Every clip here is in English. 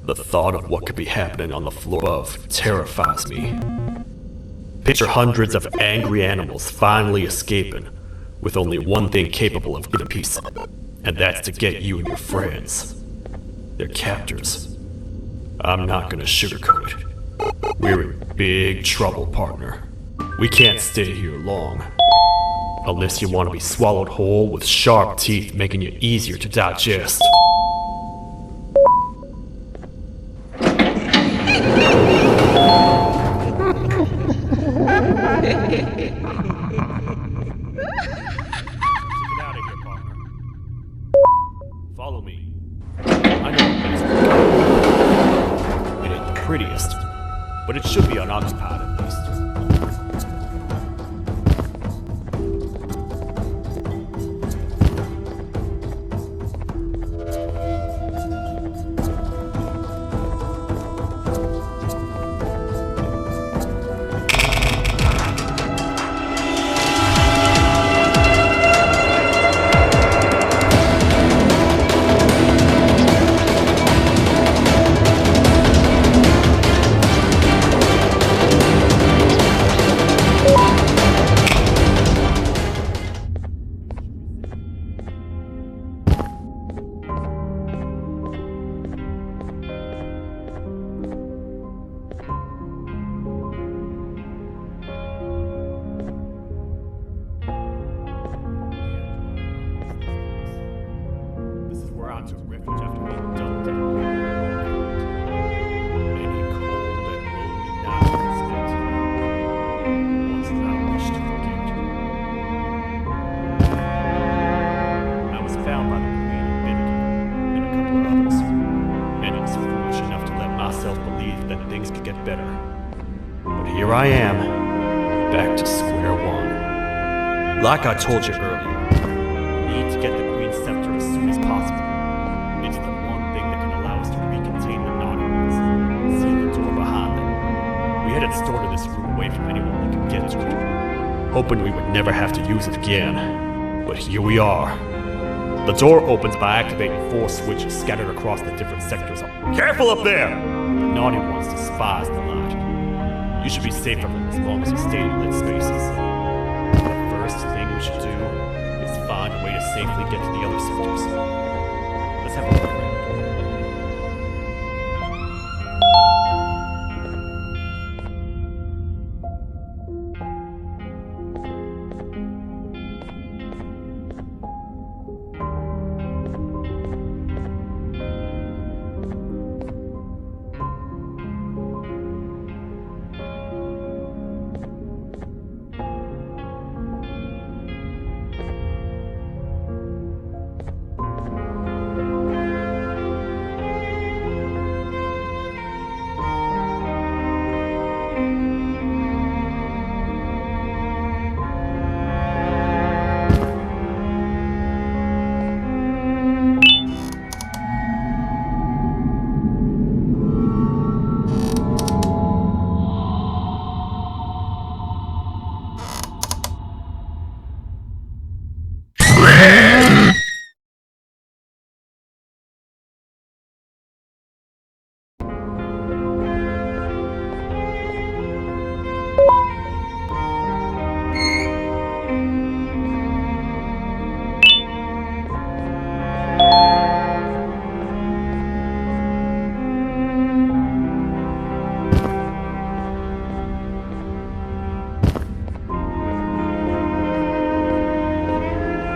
The thought of what could be happening on the floor above terrifies me. Picture hundreds of angry animals finally escaping, with only one thing capable of getting peace, and that's to get you and your friends. Their captors. I'm not gonna sugarcoat it. We're in big trouble, partner. We can't stay here long. Unless you want to be swallowed whole with sharp teeth making you easier to digest. Follow me. I know a place for you. It ain't the prettiest, but it should be on autopilot at least. To refuge after being dumped in any cold and lonely night is spent once that I wish to forget. I was found by the Queen of Binnigan and a couple of others, and I was foolish enough to let myself believe that things could get better. But here I am, back to square one. Like I told you earlier, we need to get the Queen's scepter as soon as possible. It's the one thing that can allow us to recontain the naughty ones and seal the door behind them. We had it stored in this room away from anyone that could get to it, hoping we would never have to use it again. But here we are. The door opens by activating 4 switches scattered across the different sectors. Careful up there! The naughty ones despise the light. You should be safe from them as long as you stay in lit spaces. The first thing we should do is find a way to safely get to the other sectors. Let's have a look around.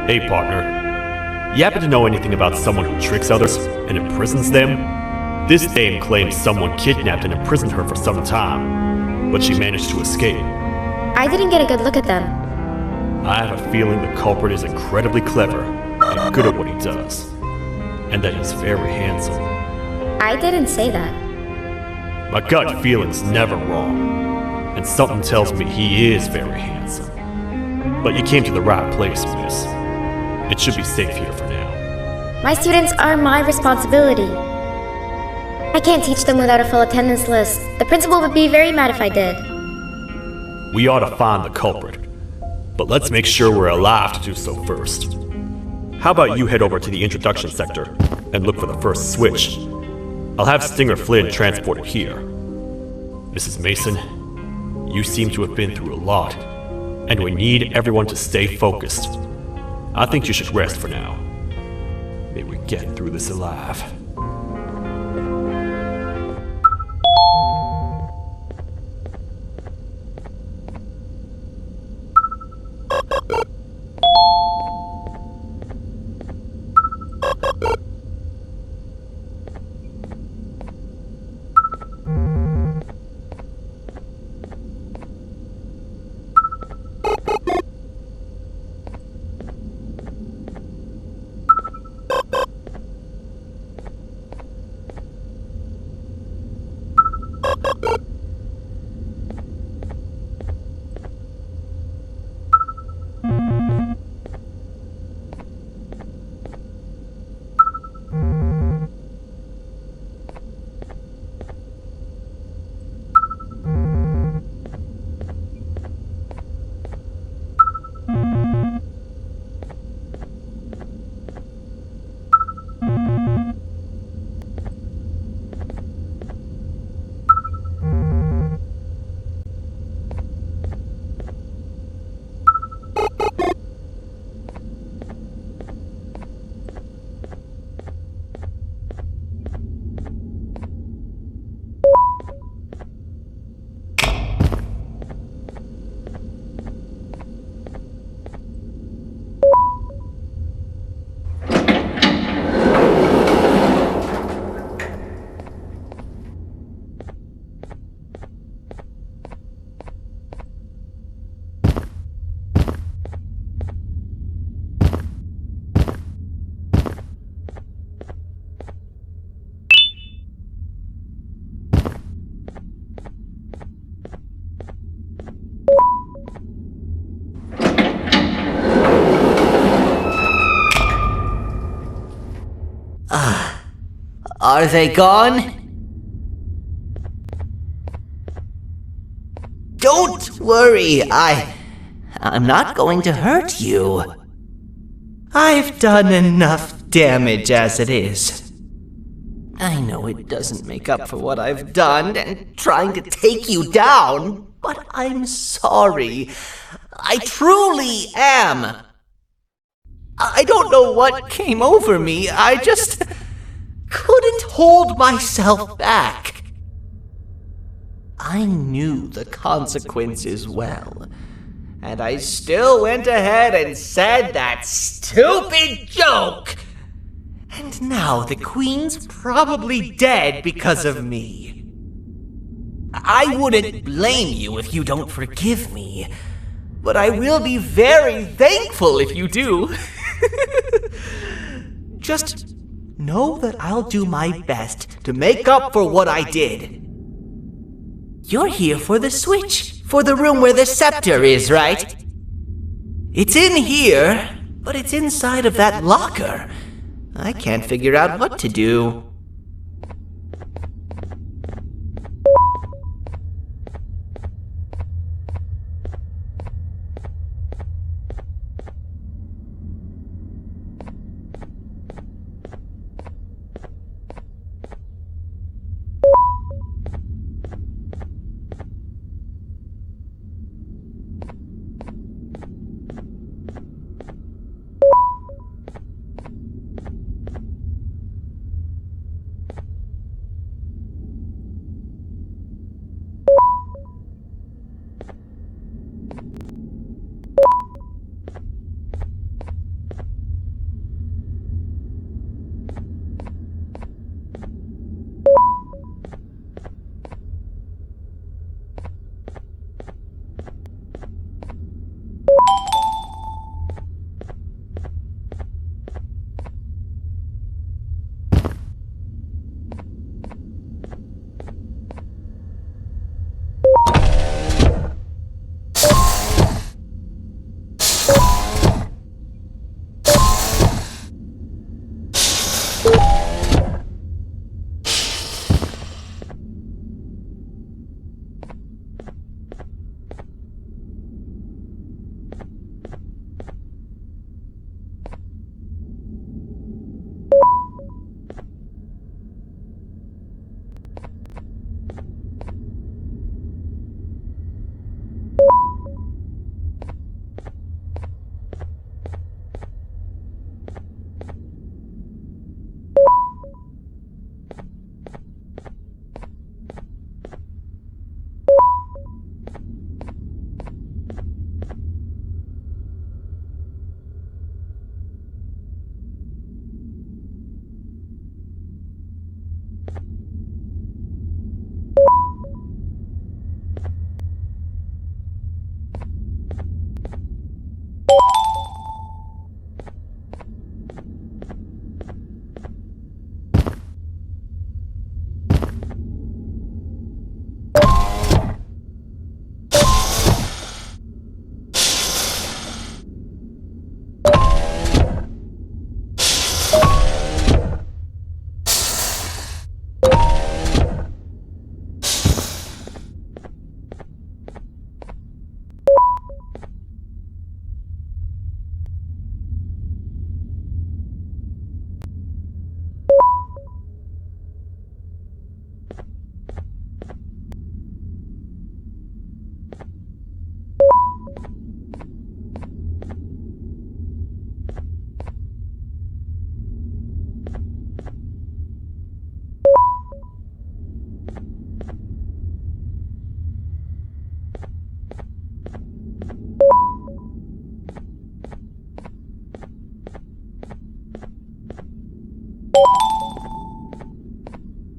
Hey, partner. You happen to know anything about someone who tricks others and imprisons them? This dame claims someone kidnapped and imprisoned her for some time, but she managed to escape. I didn't get a good look at them. I have a feeling the culprit is incredibly clever and good at what he does, and that he's very handsome. I didn't say that. My gut feeling's never wrong, and something tells me he is very handsome. But you came to the right place, miss. It should be safe here for now. My students are my responsibility. I can't teach them without a full attendance list. The principal would be very mad if I did. We ought to find the culprit, but let's make sure we're alive to do so first. How about you head over to the introduction sector and look for the first switch? I'll have Stinger Flynn transported here. Mrs. Mason, you seem to have been through a lot, and we need everyone to stay focused. I think you should rest for now. May we get through this alive. Are they gone? Don't worry, I'm not going to hurt you. I've done enough damage as it is. I know it doesn't make up for what I've done and trying to take you down, but I'm sorry. I truly am. I don't know what came over me. I just couldn't hold myself back. I knew the consequences well, and I still went ahead and said that stupid joke. And now the Queen's probably dead because of me. I wouldn't blame you if you don't forgive me, but I will be very thankful if you do. Just know that I'll do my best to make up for what I did. You're here for the switch, for the room where the scepter is, right? It's in here, but it's inside of that locker. I can't figure out what to do.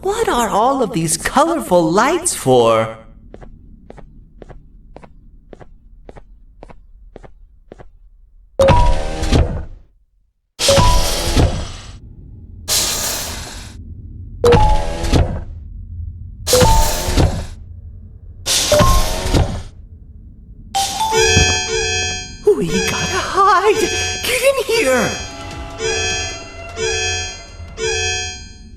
What are all of these colorful lights for? We gotta hide! Get in here!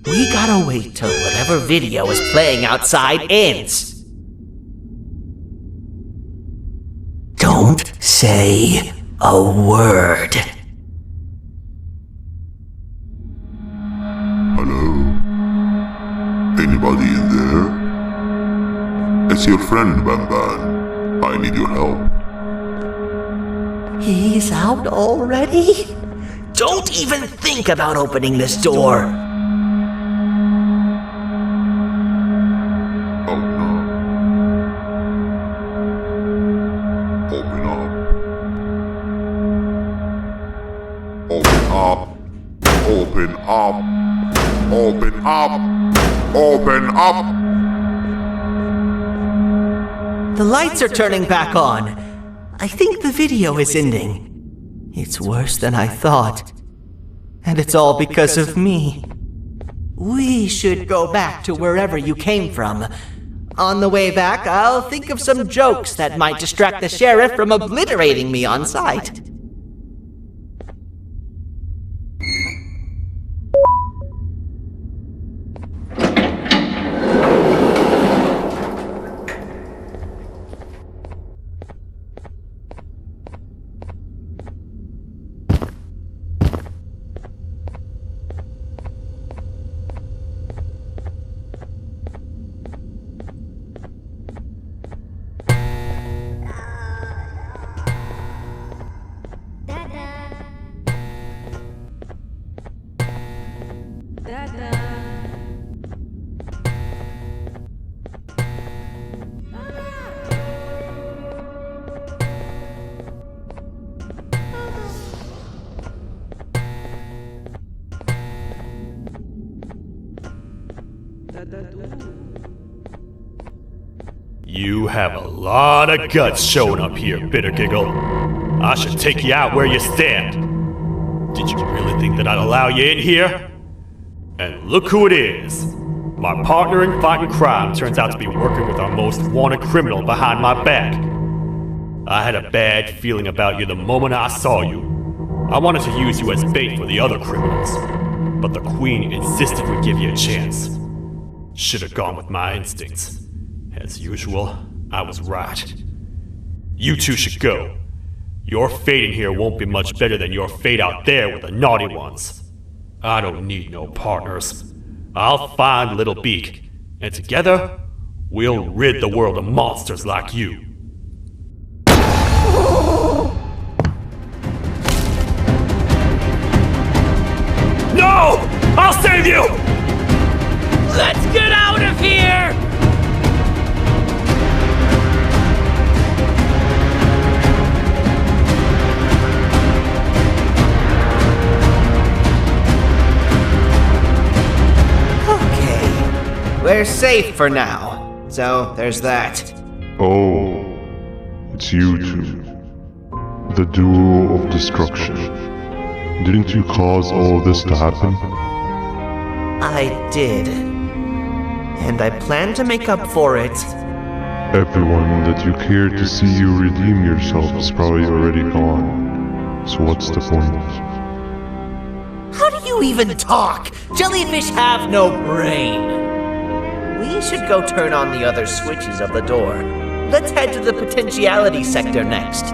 We gotta wait till whatever video is playing outside ends. Don't say a word. Hello? Anybody in there? It's your friend, Banban. I need your help. He's out already? Don't even think about opening this door. Oh no. Open up. Open up. Open up. Open up. Open up. The lights are turning back on. I think the video is ending. It's worse than I thought. And it's all because of me. We should go back to wherever you came from. On the way back, I'll think of some jokes that might distract the sheriff from obliterating me on sight. You have a lot of guts showing up here, Bitter Giggle. I should take you out where you stand. Did you really think that I'd allow you in here? And look who it is. My partner in fighting crime turns out to be working with our most wanted criminal behind my back. I had a bad feeling about you the moment I saw you. I wanted to use you as bait for the other criminals, but the Queen insisted we give you a chance. Should have gone with my instincts. As usual, I was right. You two should go. Your fate in here won't be much better than your fate out there with the naughty ones. I don't need no partners. I'll find Little Beak, and together, we'll rid the world of monsters like you. No! I'll save you! Let's get out of here! We're safe for now, so there's that. Oh, it's you two. The duo of destruction. Didn't you cause all of this to happen? I did. And I plan to make up for it. Everyone that you cared to see you redeem yourself is probably already gone. So what's the point? How do you even talk? Jellyfish have no brain. We should go turn on the other switches of the door. Let's head to the potentiality sector next.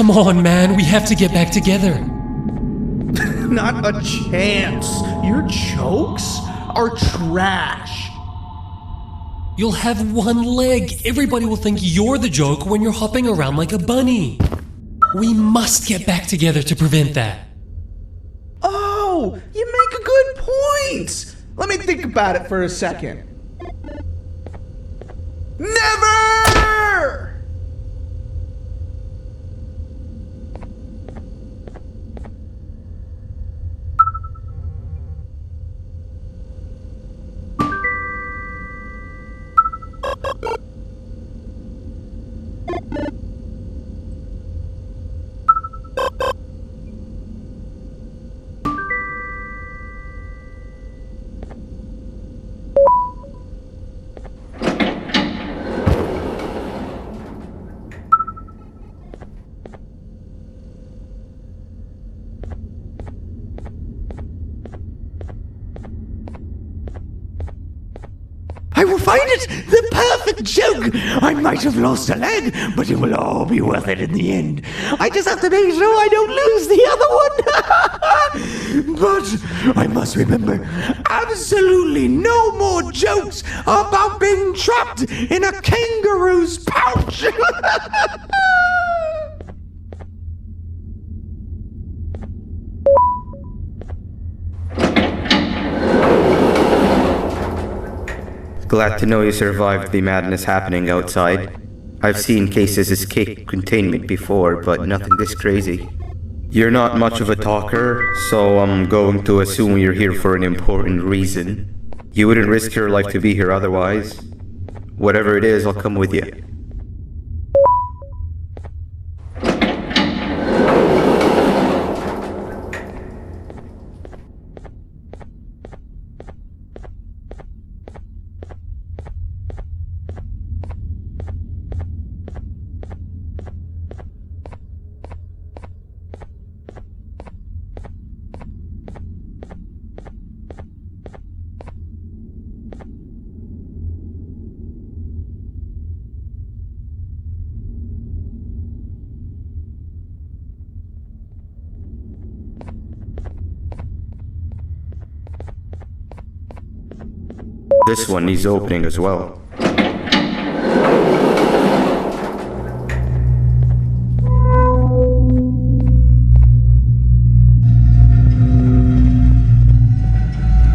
Come on, man, we have to get back together. Not a chance. Your jokes are trash. You'll have one leg. Everybody will think you're the joke when you're hopping around like a bunny. We must get back together to prevent that. Oh, you make a good point. Let me think about it for a second. Never! I will find it! The perfect joke! I might have lost a leg, but it will all be worth it in the end. I just have to make sure I don't lose the other one! But I must remember, absolutely no more jokes about being trapped in a kangaroo's pouch! Glad to know you survived the madness happening outside. I've seen cases escape containment before, but nothing this crazy. You're not much of a talker, so I'm going to assume you're here for an important reason. You wouldn't risk your life to be here otherwise. Whatever it is, I'll come with you. This one needs opening as well.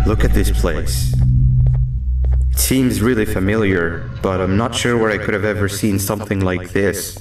Look at this place. It seems really familiar, but I'm not sure where I could have ever seen something like this.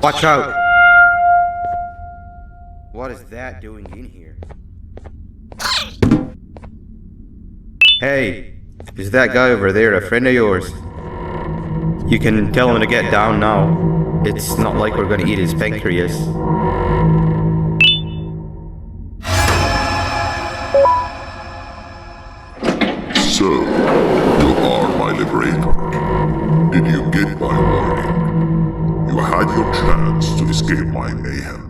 Watch out! What is that doing in here? Hey, is that guy over there a friend of yours? You can tell him to get down now. It's not like we're gonna eat his pancreas. So, you are my liberator. Did you get my warning? You had your chance to escape my mayhem.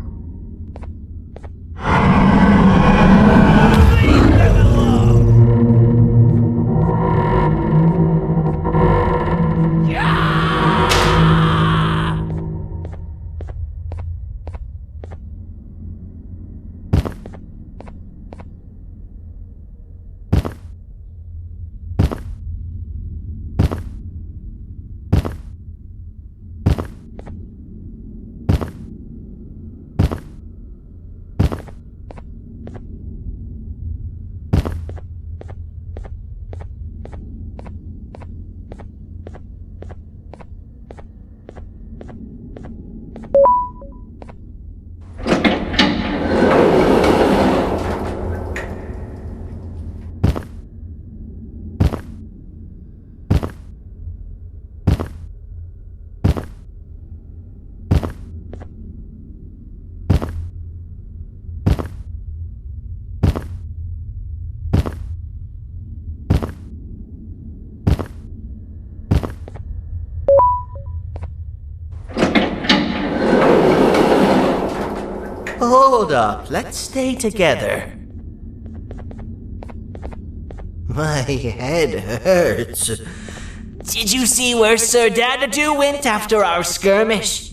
Hold up, let's stay together. My head hurts. Did you see where Sir Dadadoo went after our skirmish?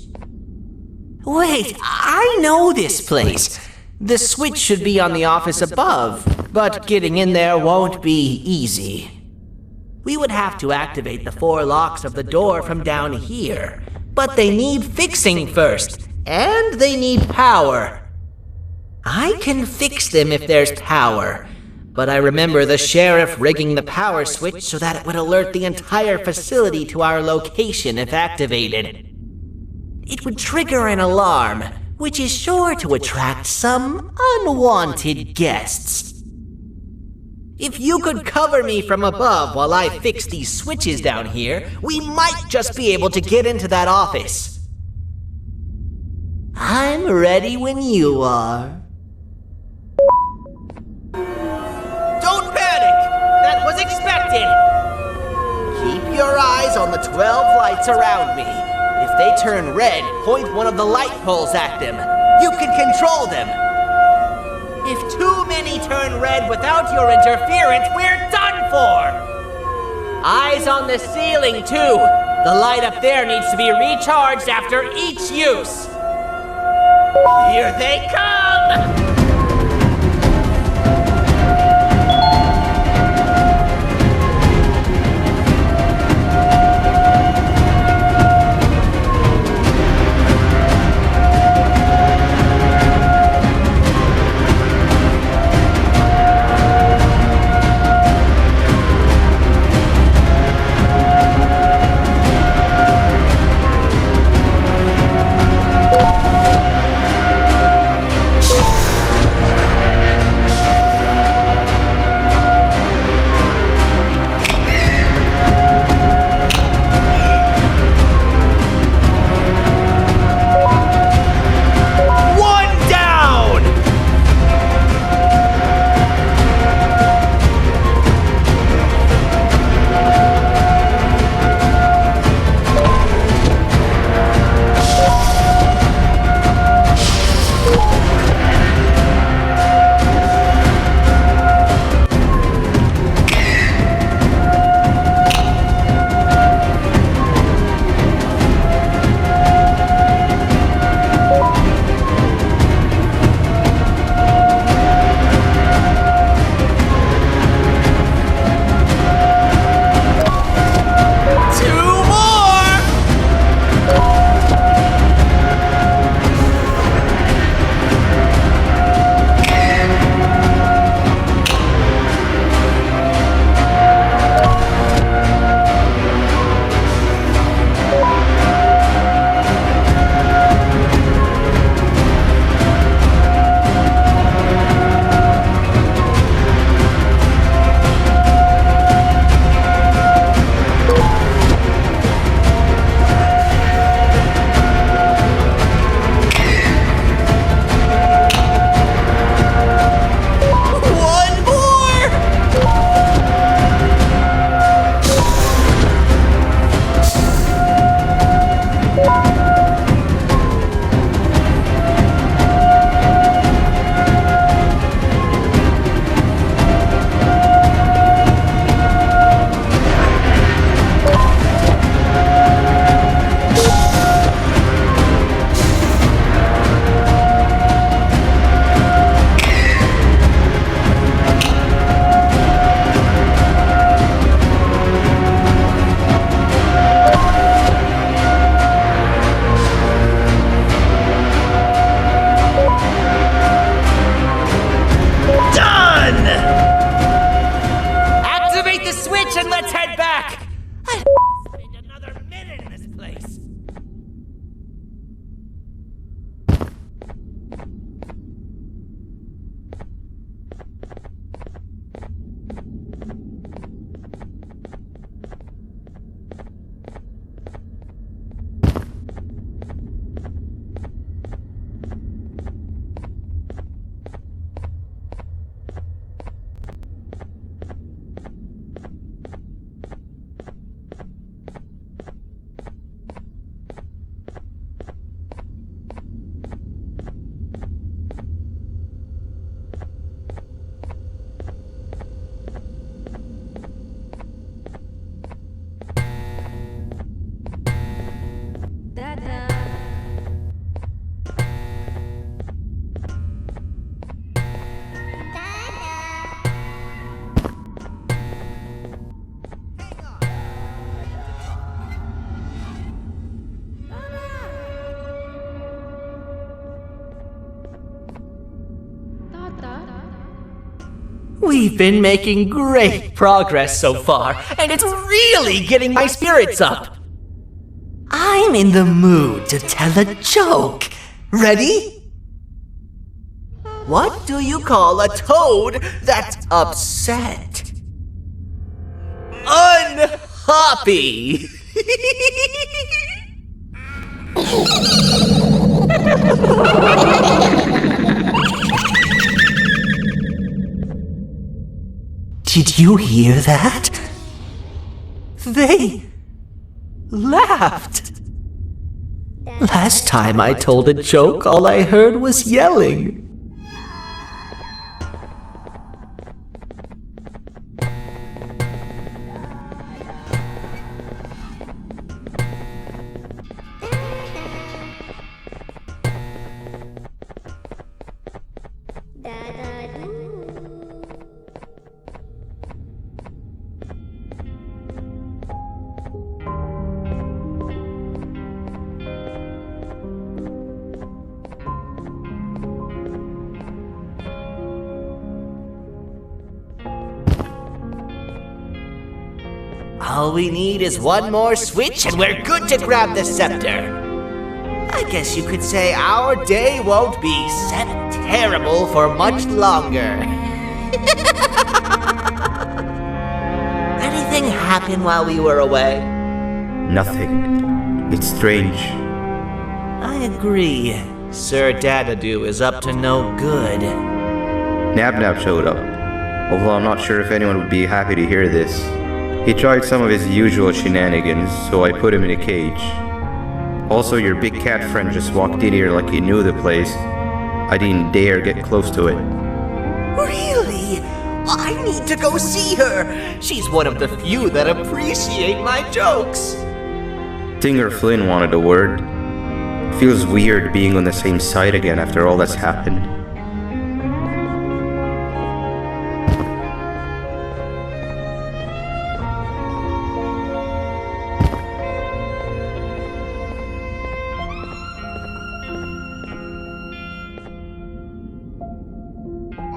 Wait, I know this place. The switch should be on the office above, but getting in there won't be easy. We would have to activate the 4 locks of the door from down here, but they need fixing first, and they need power. I can fix them if there's power, but I remember the sheriff rigging the power switch so that it would alert the entire facility to our location if activated. It would trigger an alarm, which is sure to attract some unwanted guests. If you could cover me from above while I fix these switches down here, we might just be able to get into that office. I'm ready when you are. Don't panic! That was expected! Keep your eyes on the 12 lights around me. If they turn red, point one of the light poles at them. You can control them. If too many turn red without your interference, we're done for! Eyes on the ceiling, too. The light up there needs to be recharged after each use. Here they come! head back! I don't spend another minute in this place. We've been making great progress so far, and it's really getting my spirits up. I'm in the mood to tell a joke. Ready? What do you call a toad that's upset? Unhappy! Did you hear that? They laughed. Last time I told a joke, all I heard was yelling. All we need is one more switch and we're good to grab the scepter. I guess you could say our day won't be terrible for much longer. Anything happen while we were away? Nothing. It's strange. I agree. Sir Dadadoo is up to no good. Nab showed up, although I'm not sure if anyone would be happy to hear this. He tried some of his usual shenanigans, so I put him in a cage. Also, your big cat friend just walked in here like he knew the place. I didn't dare get close to it. Really? I need to go see her. She's one of the few that appreciate my jokes. Dinger Flynn wanted a word. Feels weird being on the same side again after all that's happened.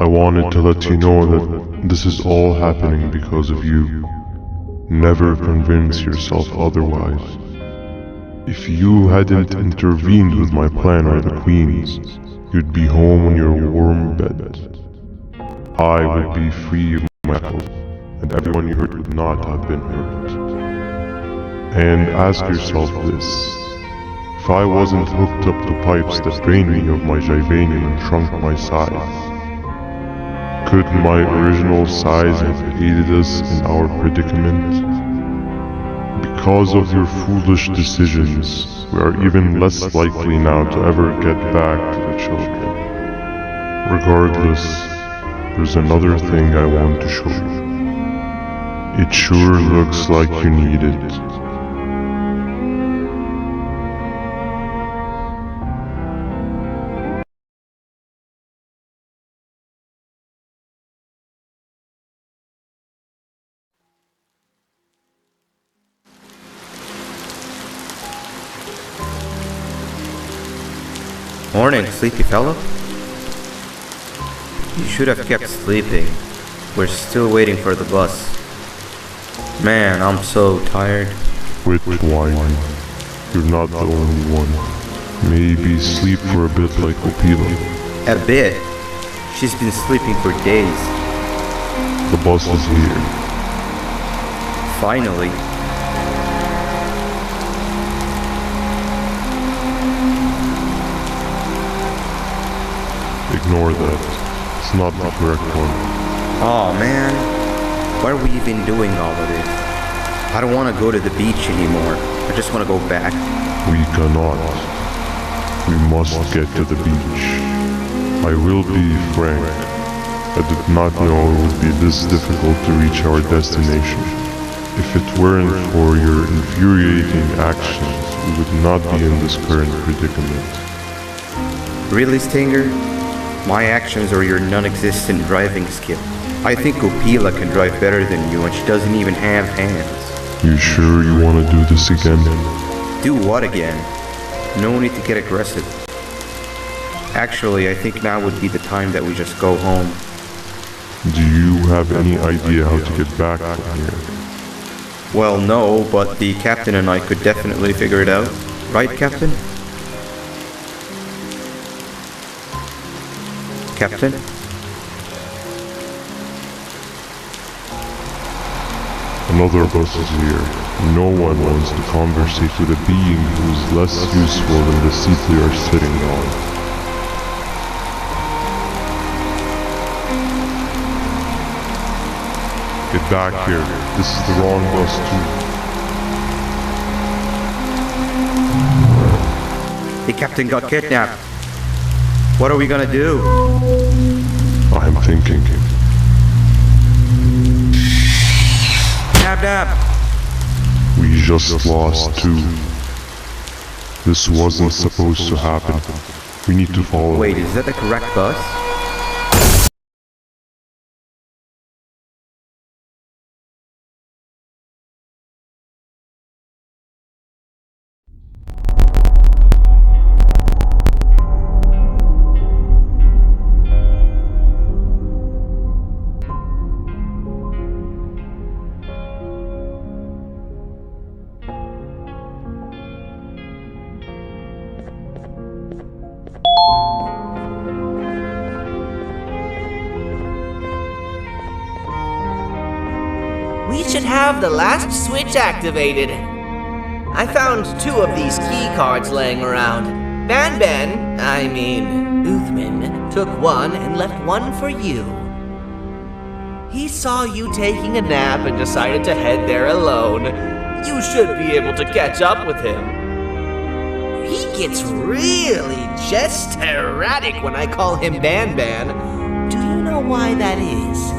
I wanted to let you know that this is all happening because of you. Never convince yourself otherwise. If you hadn't intervened with my plan or the Queen's, you'd be home in your warm bed. I would be free of my hope, and everyone you hurt would not have been hurt. And ask yourself this. If I wasn't hooked up to pipes that drained me of my Jivanium and shrunk my size, could my original size have aided us in our predicament? Because of your foolish decisions, we are even less likely now to ever get back to the children. Regardless, there's another thing I want to show you. It sure looks like you need it. Morning, sleepy fellow. You should have kept sleeping. We're still waiting for the bus. Man, I'm so tired. Quit whining. You're not the only one. Maybe sleep for a bit like Opila. A bit? She's been sleeping for days. The bus is here. Finally. Ignore that. It's not the correct one. Aw, man. Why are we even doing all of this? I don't want to go to the beach anymore. I just want to go back. We cannot. We must get to the beach. I will be frank. I did not know it would be this difficult to reach our destination. If it weren't for your infuriating actions, we would not be in this current predicament. Really, Stinger? My actions are your non-existent driving skill. I think Opila can drive better than you and she doesn't even have hands. You sure you want to do this again? Do what again? No need to get aggressive. Actually, I think now would be the time that we just go home. Do you have any idea how to get back from here? Well, no, but the captain and I could definitely figure it out. Right, Captain? Captain? Another bus is here. No one wants to conversate with a being who is less useful than the seat they are sitting on. Get back here. This is the wrong bus too. The captain got kidnapped. What are we gonna do? I'm thinking. Dab dab! We just lost two. This wasn't supposed to happen. We need to follow. Wait, is that the correct bus? We should have the last switch activated. I found 2 of these key cards laying around. Uthman, took one and left one for you. He saw you taking a nap and decided to head there alone. You should be able to catch up with him. He gets really just erratic when I call him Banban. Do you know why that is?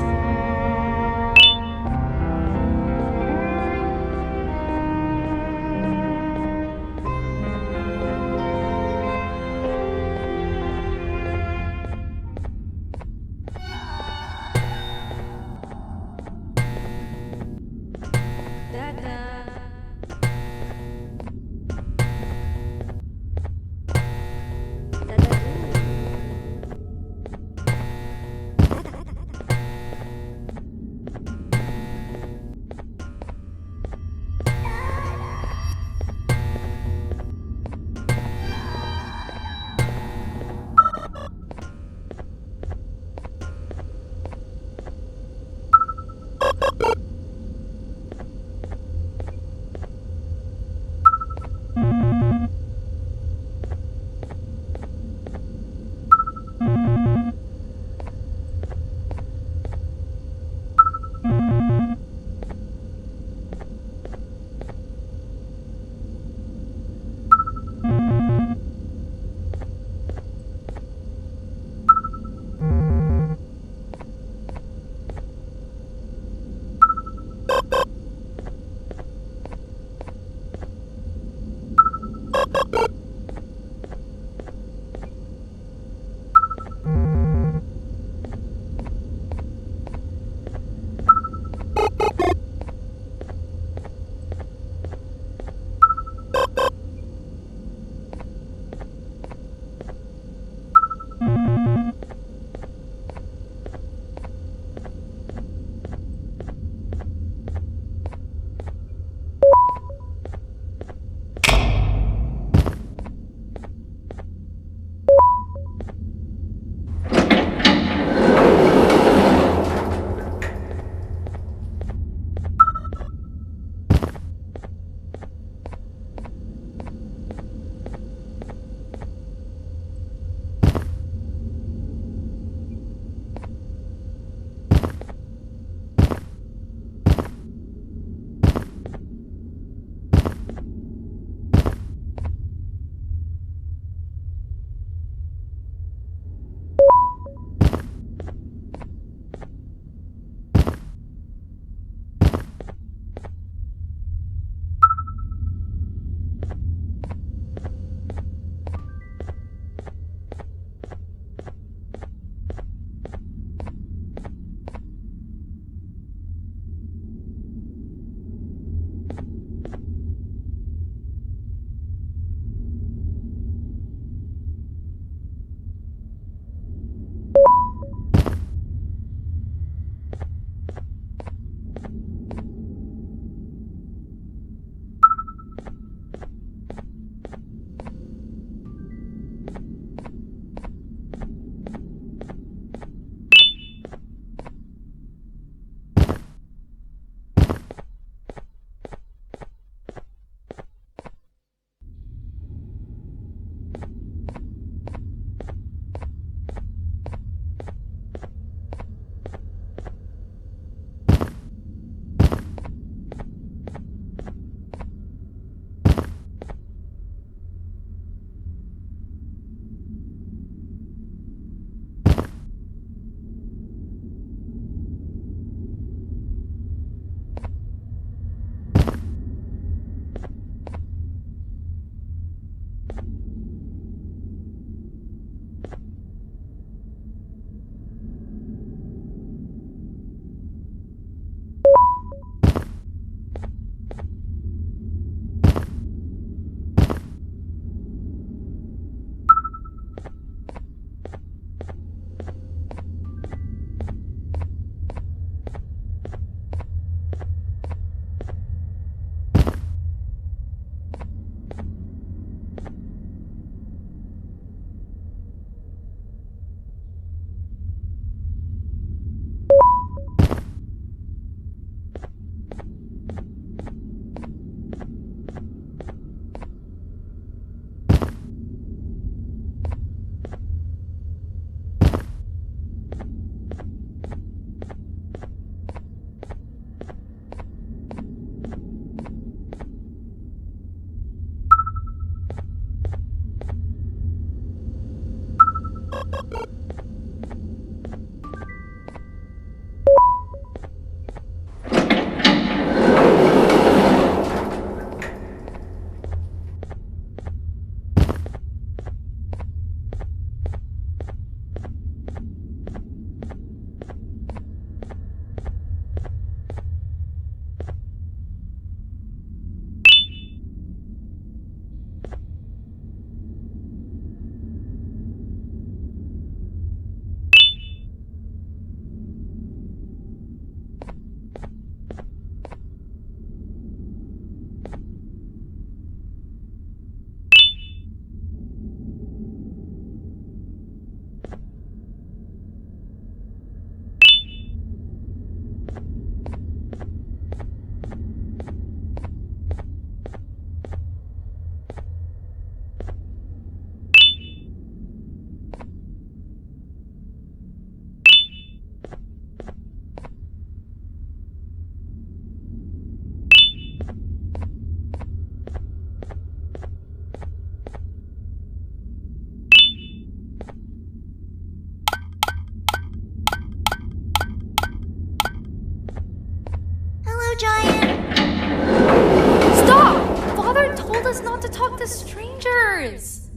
yours!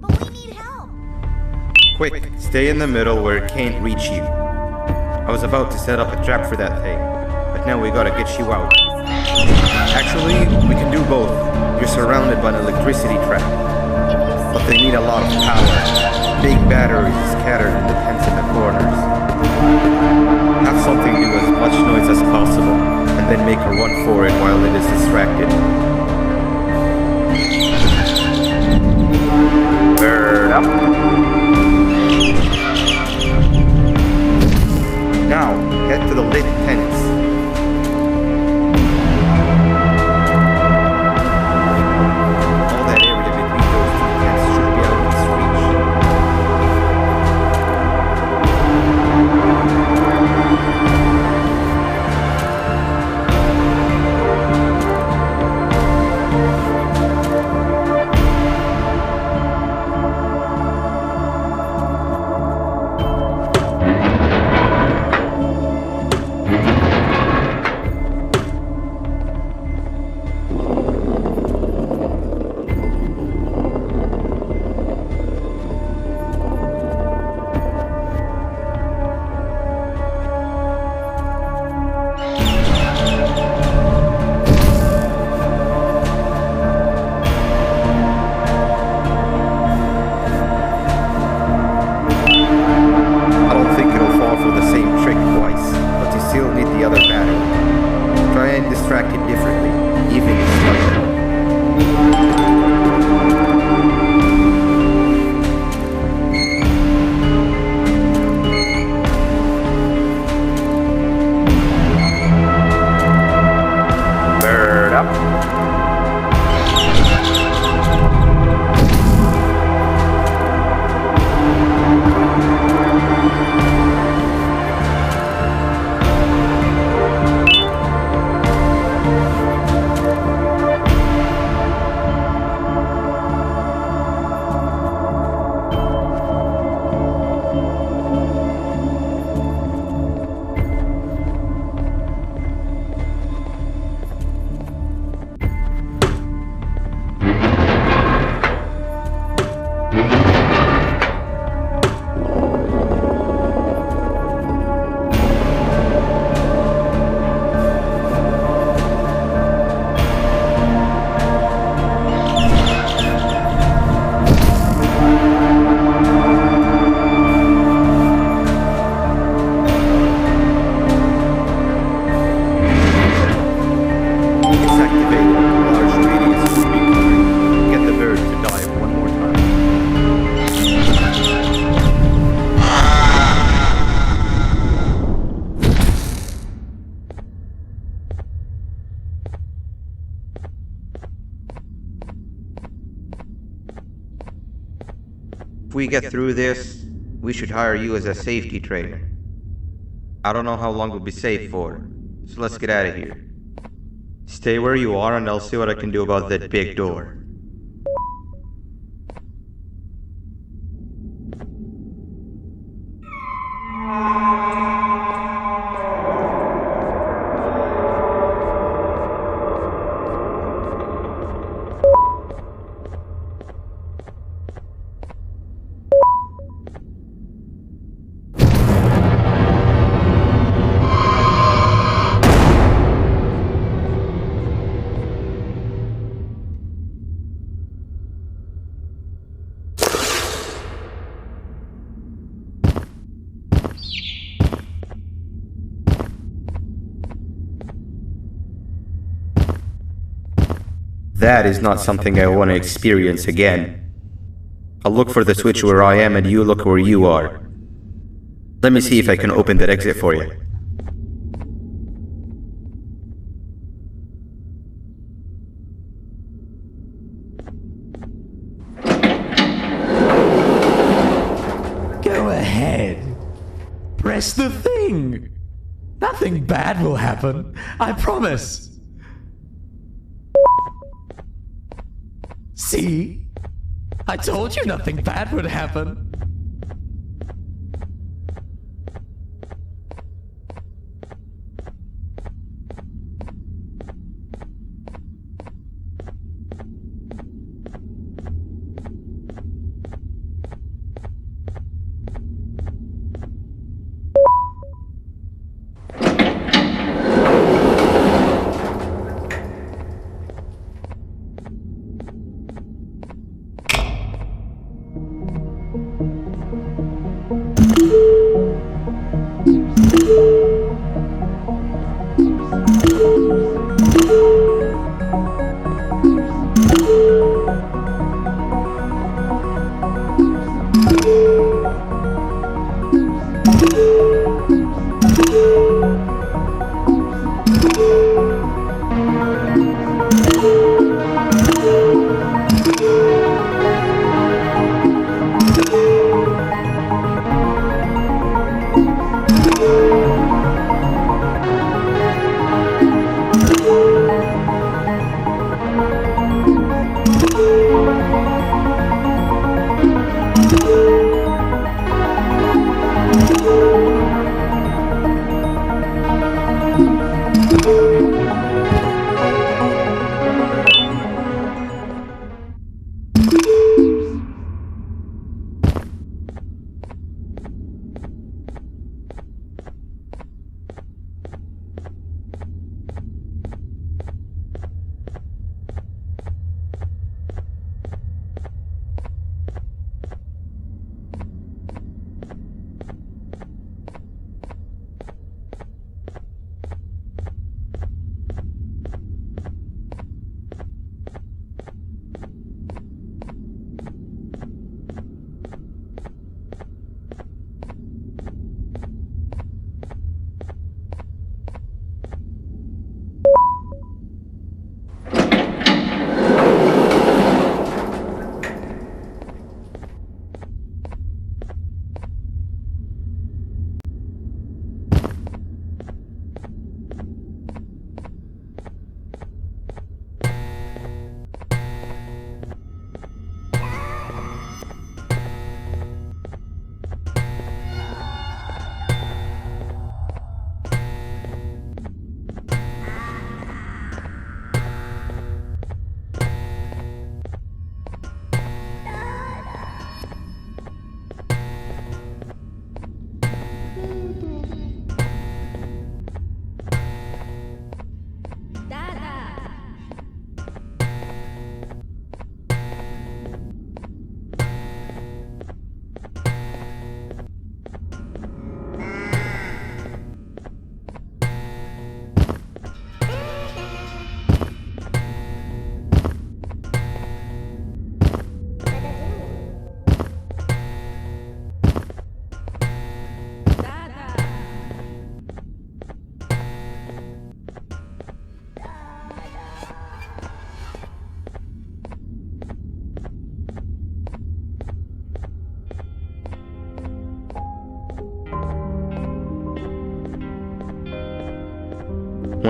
But we need help. Quick, stay in the middle where it can't reach you. I was about to set up a trap for that thing, but now we gotta get you out. Actually, we can do both. You're surrounded by an electricity trap, but they need a lot of power. Big batteries scattered in the pens in the corners. Have something do as much noise as possible, and then make a run for it while it is distracted. Bird up. Now, head to the lit tents. All that area between those two tents should be out of its If we get through this, we should hire you as a safety trainer. I don't know how long we'll be safe for, so let's get out of here. Stay where you are and I'll see what I can do about that big door. That is not something I want to experience again. I'll look for the switch where I am and you look where you are. Let me see if I can open that exit for you. Go ahead. Press the thing. Nothing bad will happen. I promise. See? I told you nothing bad would happen.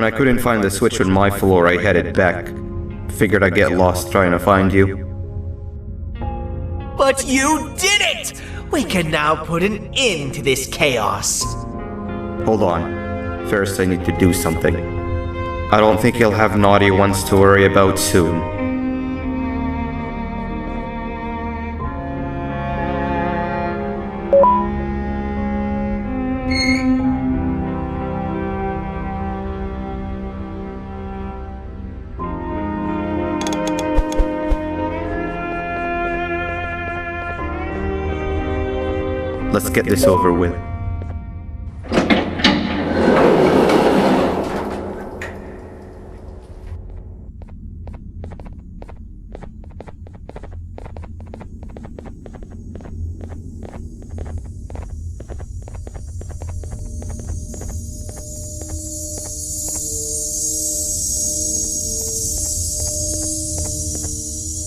When I couldn't find the switch on my floor, I headed back. Figured I'd get lost trying to find you. But you did it! We can now put an end to this chaos. Hold on. First, I need to do something. I don't think he'll have naughty ones to worry about soon. Let's get this over with.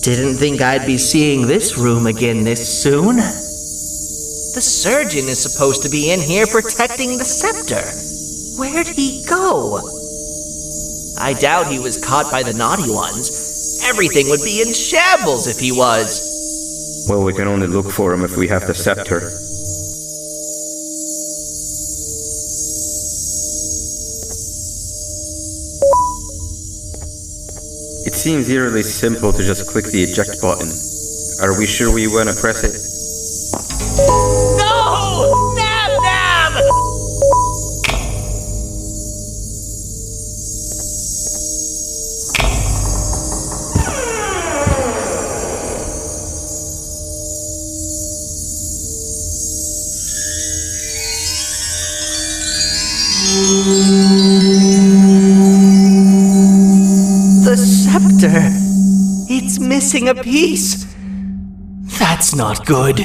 Didn't think I'd be seeing this room again this soon. The surgeon is supposed to be in here protecting the scepter. Where'd he go? I doubt he was caught by the naughty ones. Everything would be in shambles if he was. Well, we can only look for him if we have the scepter. It seems eerily simple to just click the eject button. Are we sure we want to press it? No! Nab Nab! The scepter. It's missing a piece. That's not good.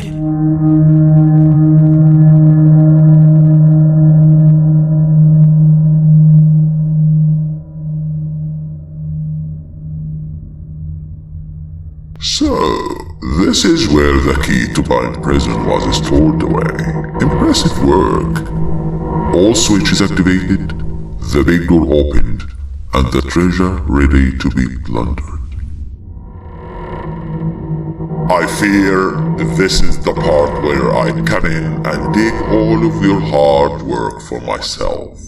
So, this is where the key to Bind Prison was stored away. Impressive work. All switches activated, the big door opened, and the treasure ready to be plundered. I fear this is the part where I come in and take all of your hard work for myself.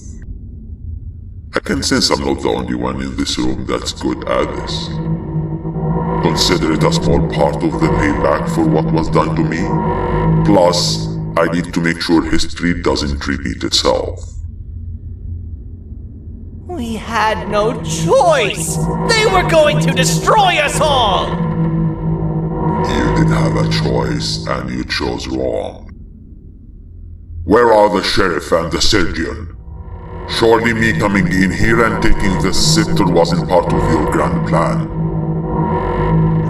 I can sense I'm not the only one in this room that's good at this. Consider it a small part of the payback for what was done to me. Plus, I need to make sure history doesn't repeat itself. We had no choice! They were going to destroy us all! You did have a choice, and you chose wrong. Where are the sheriff and the surgeon? Surely me coming in here and taking the scepter wasn't part of your grand plan.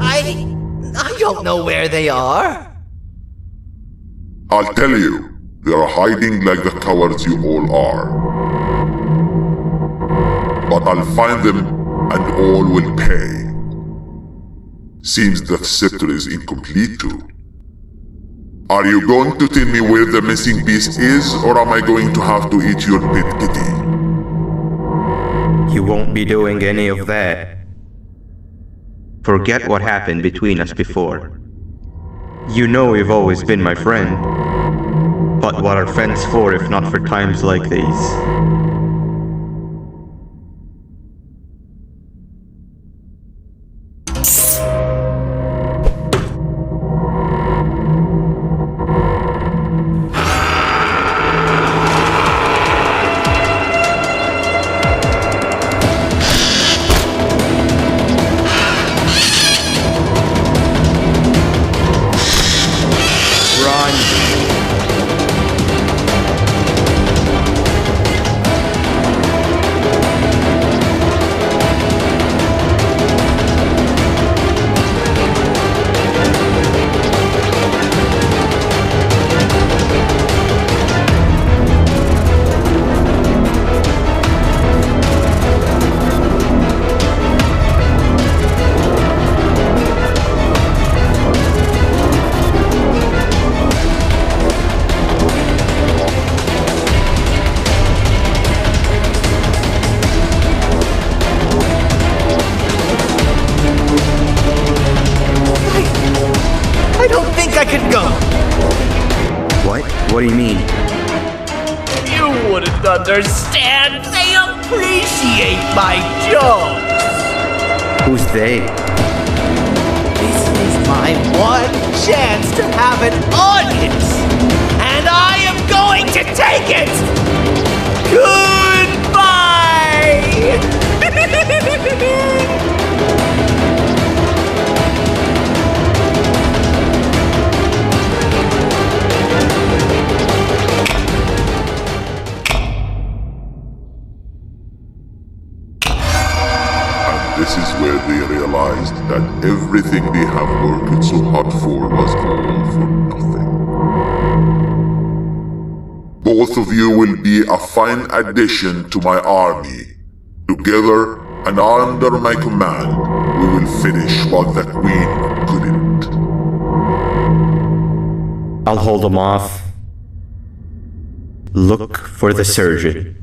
I don't know where they are. I'll tell you, they are hiding like the cowards you all are. But I'll find them and all will pay. Seems that scepter is incomplete too. Are you going to tell me where the missing piece is, or am I going to have to eat your pet kitty? You won't be doing any of that. Forget what happened between us before. You know you've always been my friend. But what are friends for if not for times like these? What do you mean? You wouldn't understand. They appreciate my jokes. Who's they? This is my one chance to have an audience, and I am going to take it. Goodbye. This is where they realized that everything they have worked so hard for was all for nothing. Both of you will be a fine addition to my army. Together and under my command, we will finish what the Queen couldn't. I'll hold them off. Look for the surgeon.